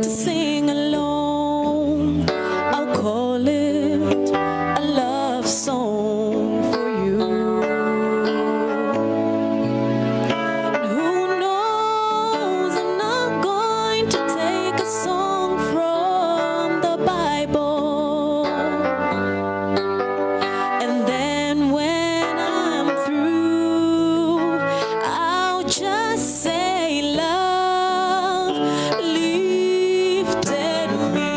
to sing along. I'll call it a love song for you. Who knows, I'm not going to take a song from the Bible, and then when I'm through, I'll just say love lifted me.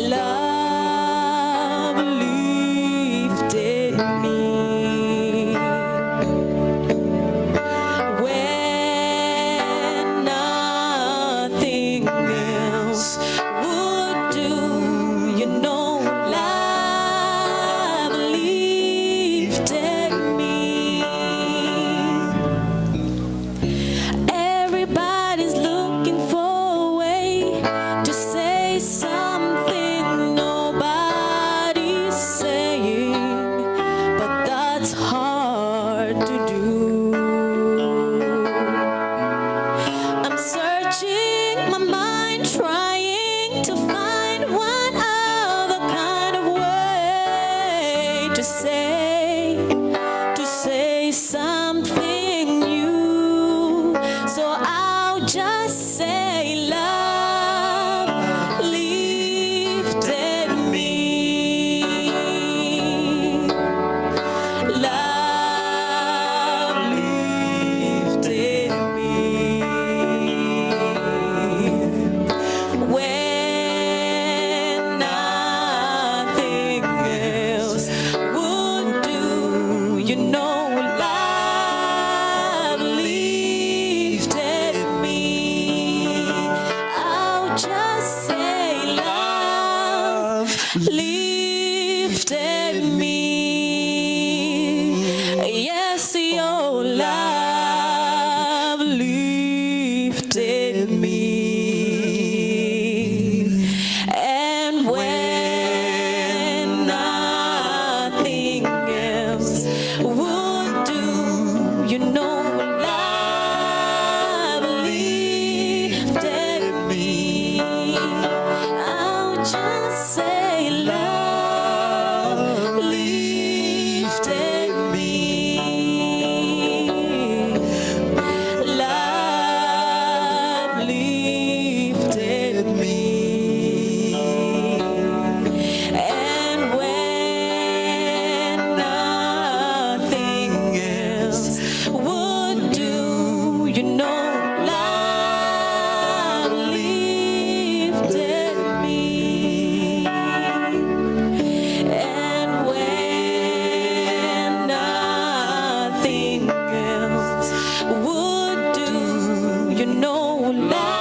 Love lifted me. When nothing else would do, you know, love lifted me. Everybody's looking for a way to say something nobody's saying, but that's hard to do. I'm searching my mind, trying to find one other kind of way to say something new. So I'll just say love lifted me. Love lifted me. When nothing else would do, you know, love lifted me. I'll just say love lifted me. Yes, your love lifted me. And when nothing else would do, you know, love lifted me. I'll just say love lifted me. Love lifted me. And when nothing else would do, you know, love lifted me. And when nothing else would do, you know, love